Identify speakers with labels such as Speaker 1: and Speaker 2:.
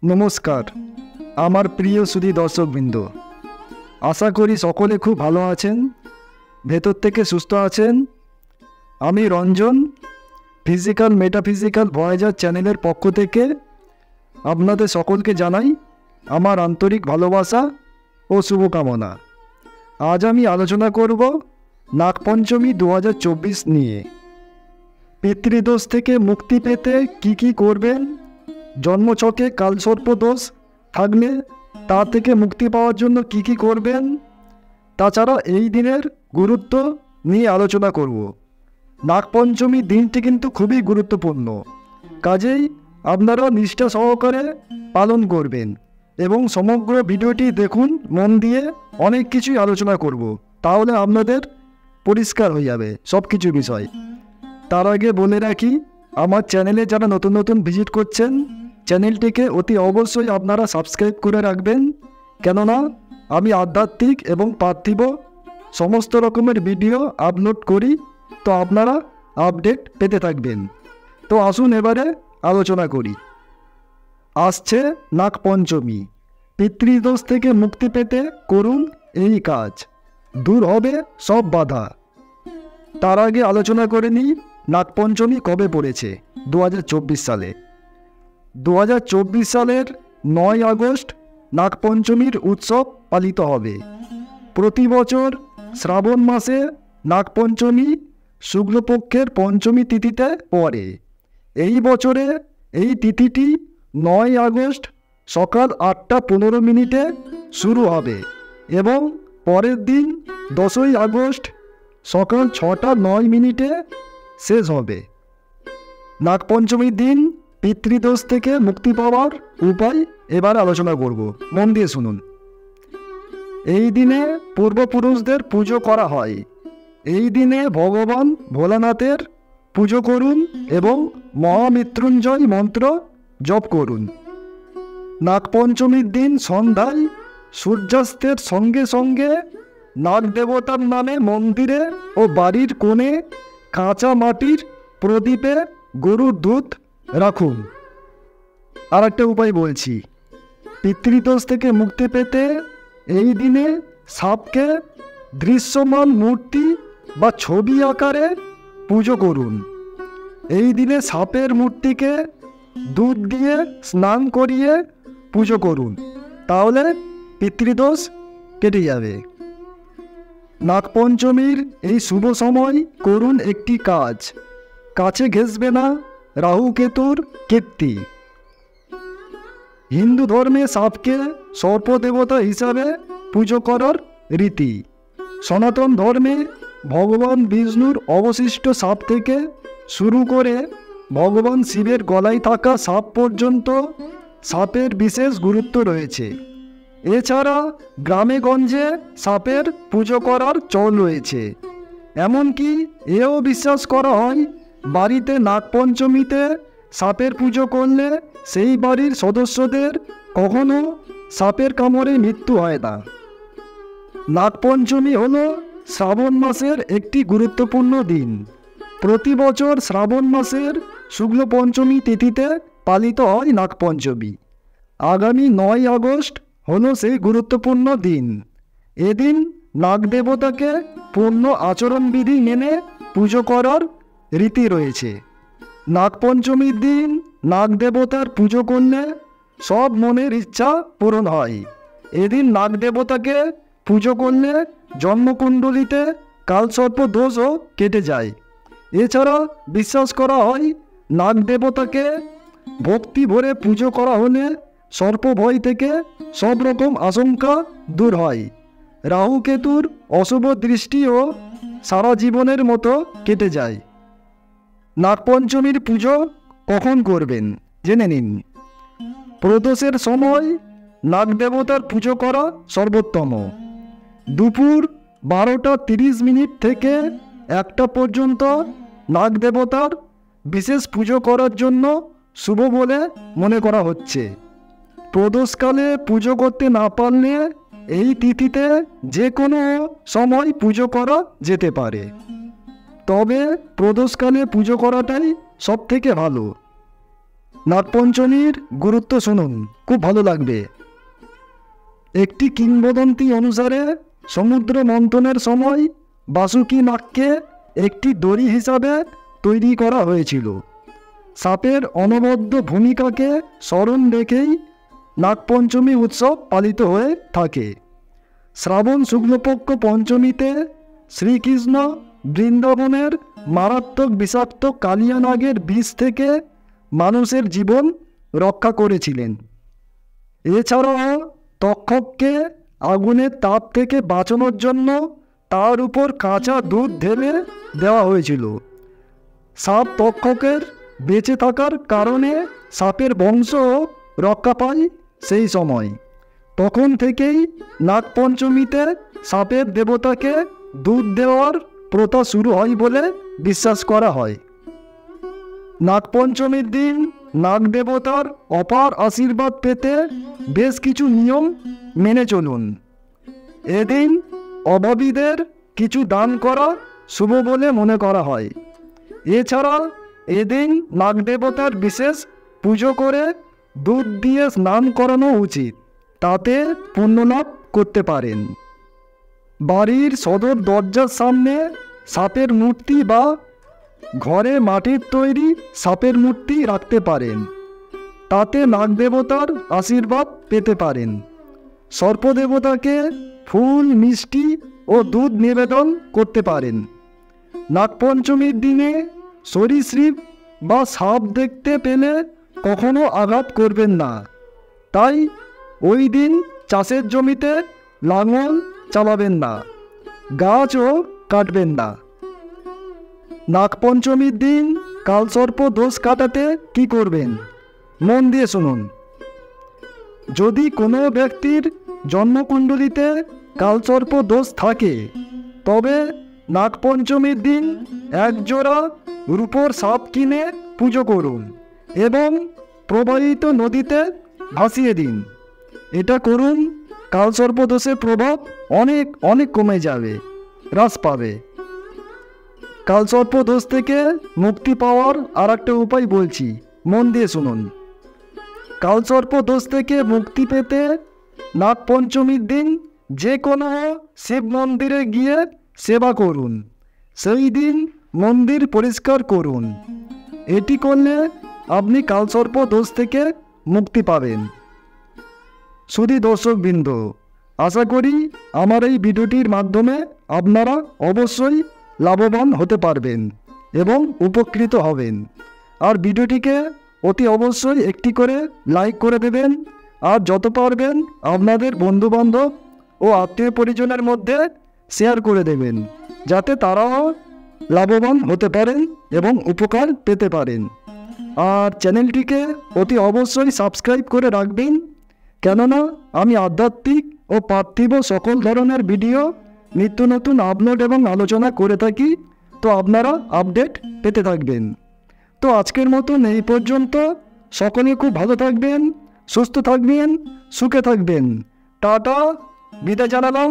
Speaker 1: নমস্কার আমার প্রিয় সুধী দর্শকবৃন্দ, আশা করি সকলে খুব ভালো আছেন, ভেতর থেকে সুস্থ আছেন। আমি রঞ্জন ফিজিক্যাল মেটাফিজিক্যাল ভয়েজার চ্যানেলের পক্ষ থেকে আপনাদের সকলকে জানাই আমার আন্তরিক ভালোবাসা ও শুভকামনা। আজ আমি আলোচনা করব নাগপঞ্চমী 2024 নিয়ে। পিতৃদোষ থেকে মুক্তি পেতে কি করবেন, জন্মছকে কালসর্প দোষ থাকলে তা থেকে মুক্তি পাওয়ার জন্য কি করবেন, তাছাড়া এই দিনের গুরুত্ব নিয়ে আলোচনা করব। নাগপঞ্চমী দিনটি কিন্তু খুবই গুরুত্বপূর্ণ, কাজেই আপনারা নিষ্ঠা সহকারে পালন করবেন এবং সমগ্র ভিডিওটি দেখুন মন দিয়ে। অনেক কিছুই আলোচনা করব, তাহলে আপনাদের পরিষ্কার হয়ে যাবে সব কিছু বিষয়। তার আগে বলে রাখি, আমার চ্যানেলে যারা নতুন নতুন ভিজিট করছেন, চ্যানেলটিকে অতি অবশ্যই আপনারা সাবস্ক্রাইব করে রাখবেন, কেননা আমি আধ্যাত্মিক এবং পার্থিব সমস্ত রকমের ভিডিও আপলোড করি, তো আপনারা আপডেট পেতে থাকবেন। তো আসুন এবারে আলোচনা করি। আসছে নাগপঞ্চমী, পিতৃদোষ থেকে মুক্তি পেতে করুন এই কাজ, দূর হবে সব বাধা। তার আগে আলোচনা করে নিই নাগপঞ্চমী কবে পড়েছে। 2024 সালে 2024 সালের 9 আগস্ট নাগপঞ্চমীর উৎসব পালিত হবে। প্রতি বছর শ্রাবণ মাসে নাগপঞ্চমী শুক্লপক্ষের পঞ্চমী তিথিতে পড়ে। এই বছরে এই তিথিটি 9 আগস্ট সকাল 8:15 শুরু হবে এবং পরের দিন 10ই আগস্ট সকাল 6:09 শেষ হবে। নাগপঞ্চমীর দিন পিতৃদোষ থেকে মুক্তি পাওয়ার উপায় এবার আলোচনা করব, মন দিয়ে শুনুন। এই দিনে পূর্বপুরুষদের পুজো করা হয়। এই দিনে ভগবান ভোলানাথের পুজো করুন এবং মহামৃত্যুঞ্জয় মন্ত্র জপ করুন। নাগপঞ্চমীর দিন সন্ধ্যায় সূর্যাস্তের সঙ্গে সঙ্গে নাগদেবতার নামে মন্দিরে ও বাড়ির কোণে কাঁচা মাটির প্রদীপে গরুর দুধ রাখুন। আর একটা উপায় বলছি, পিতৃদোষ থেকে মুক্তি পেতে এই দিনে সাপকে দৃশ্যমান মূর্তি বা ছবি আকারে পুজো করুন। এই দিনে সাপের মূর্তিকে দুধ দিয়ে স্নান করিয়ে পুজো করুন, তাহলে পিতৃদোষ কেটে যাবে। নাগপঞ্চমীর এই শুভ সময় করুন একটি কাজ, কাছে ঘেঁষবে না রাহু কেতুর কীর্তি। হিন্দু ধর্মে সাপকে সর্পদেবতা হিসাবে পুজো করার রীতি। সনাতন ধর্মে ভগবান বিষ্ণুর অবশিষ্ট সাপ থেকে শুরু করে ভগবান শিবের গলায় থাকা সাপ পর্যন্ত সাপের বিশেষ গুরুত্ব রয়েছে। এছাড়া গ্রামে গঞ্জে সাপের পুজো করার চল রয়েছে। এমনকি এও বিশ্বাস করা হয়, বাড়িতে নাগপঞ্চমীতে সাপের পুজো করলে সেই বাড়ির সদস্যদের কখনো সাপের কামড়ে মৃত্যু হয় না। নাগপঞ্চমী হল শ্রাবণ মাসের একটি গুরুত্বপূর্ণ দিন। প্রতি বছর শ্রাবণ মাসের শুক্ল পঞ্চমী তিথিতে পালিত হয় নাগপঞ্চমী। আগামী 9 আগস্ট হল সেই গুরুত্বপূর্ণ দিন। এদিন নাগদেবতাকে পূর্ণ আচরণবিধি মেনে পুজো করার রীতি রয়েছে। নাগপঞ্চমীর দিন নাগদেবতার পুজো করলে সব মনের ইচ্ছা পূরণ হয়। এদিন নাগদেবতাকে পুজো করলে জন্মকুণ্ডলিতে কালসর্প দোষও কেটে যায়। এছাড়া বিশ্বাস করা হয়, নাগদেবতাকে ভক্তি ভরে পুজো করা হলে সর্প ভয় থেকে সব রকম আশঙ্কা দূর হয়। রাহু কেতুর অশুভ দৃষ্টিও সারা জীবনের মতো কেটে যায়। নাগপঞ্চমীর পুজো কখন করবেন জেনে নিন। প্রদোষের সময় নাগদেবতার পুজো করা সর্বোত্তম। দুপুর 12:30 থেকে 1টা পর্যন্ত নাগদেবতার বিশেষ পুজো করার জন্য শুভ বলে মনে করা হচ্ছে। প্রদোষকালে পুজো করতে না পারলে এই তিথিতে যে কোনো সময় পুজো করা যেতে পারে, তবে প্রদোষকালে পুজো করাটাই সব থেকে ভালো। নাগপঞ্চমীর গুরুত্ব শুনুন, খুব ভালো লাগবে। একটি কিংবদন্তি অনুসারে সমুদ্র মন্থনের সময় বাসুকি নাগকে একটি দড়ি হিসাবে তৈরি করা হয়েছিল। সাপের অনবদ্য ভূমিকাকে স্মরণ রেখেই নাগপঞ্চমী উৎসব পালিত হয়ে থাকে। শ্রাবণ শুক্লপক্ষ পঞ্চমীতে শ্রীকৃষ্ণ বৃন্দাবনের মারাত্মক বিষাক্ত কালিয়া নাগের বিষ থেকে মানুষের জীবন রক্ষা করেছিলেন। এছাড়াও তক্ষককে আগুনের তাপ থেকে বাঁচানোর জন্য তার উপর কাঁচা দুধ ঢেলে দেওয়া হয়েছিল। সাপ তক্ষকের বেঁচে থাকার কারণে সাপের বংশ রক্ষা পায় সেই সময়। তখন থেকেই নাগপঞ্চমীতে সাপের দেবতাকে দুধ দেওয়ার প্রথা শুরু হয় বলে বিশ্বাস করা হয়। নাগপঞ্চমীর দিন নাগ দেবতার অপার আশীর্বাদ পেতে বেশ কিছু নিয়ম মেনে চলুন। এদিন অভাবীদের কিছু দান করা শুভ বলে মনে করা হয়। এছাড়া এদিন নাগ দেবতার বিশেষ পুজো করে দুধ দিয়ে স্নান করানো উচিত, তাতে পুণ্যলাভ করতে পারেন। বাড়ির সদর দরজার সামনে সাপের মূর্তি বা ঘরে মাটির তৈরি সাপের মূর্তি রাখতে পারেন, তাতে নাগদেবতার আশীর্বাদ পেতে পারেন। সর্পদেবতাকে ফুল, মিষ্টি ও দুধ নিবেদন করতে পারেন। নাগপঞ্চমীর দিনে সরীসৃপ বা সাপ দেখতে পেলে কখনো আঘাত করবেন না। তাই ওই দিন চাষের জমিতে লাঙল চালাবেন না, গাছও কাটবেন না। নাগপঞ্চমীর দিন কালসর্প দোষ কাটাতে কি করবেন, মন দিয়ে শুনুন। যদি কোনো ব্যক্তির জন্মকুণ্ডলিতে কালসর্প দোষ থাকে, তবে নাগপঞ্চমীর দিন একজোড়া রূপোর সাপ কিনে পুজো করুন এবং প্রবাহিত নদীতে ভাসিয়ে দিন। এটা করুন, কালসর্প দোষের প্রভাব অনেক অনেক কমে যাবে, হ্রাস পাবে। কালসর্প দোষ থেকে মুক্তি পাওয়ার আর একটা উপায় বলছি, মন দিয়ে শুনুন। কালসর্প দোষ থেকে মুক্তি পেতে নাগপঞ্চমীর দিন যে কোনো শিব মন্দিরে গিয়ে সেবা করুন। সেই দিন মন্দির পরিষ্কার করুন। এটি করলে আপনি কালসর্প দোষ থেকে মুক্তি পাবেন। শুধু দর্শকবৃন্দ, আশা করি আমার এই ভিডিওটির মাধ্যমে আপনারা অবশ্যই লাভবান হতে পারবেন এবং উপকৃত হবেন। আর ভিডিওটিকে অতি অবশ্যই একটি করে লাইক করে দেবেন, আর যত পারবেন আপনাদের বন্ধুবান্ধব ও আত্মীয় পরিজনের মধ্যে শেয়ার করে দেবেন, যাতে তারাও লাভবান হতে পারেন এবং উপকার পেতে পারেন। আর চ্যানেলটিকে অতি অবশ্যই সাবস্ক্রাইব করে রাখবেন, কেননা আমি আধ্যাত্মিক ও পার্থিব সকল ধরনের ভিডিও নিত্য নতুন আপলোড এবং আলোচনা করে থাকি, তো আপনারা আপডেট পেতে থাকবেন। তো আজকের মতন এই পর্যন্ত। সকলে খুব ভালো থাকবেন, সুস্থ থাকবেন, সুখে থাকবেন। টাটা, বিদায় জানালাম।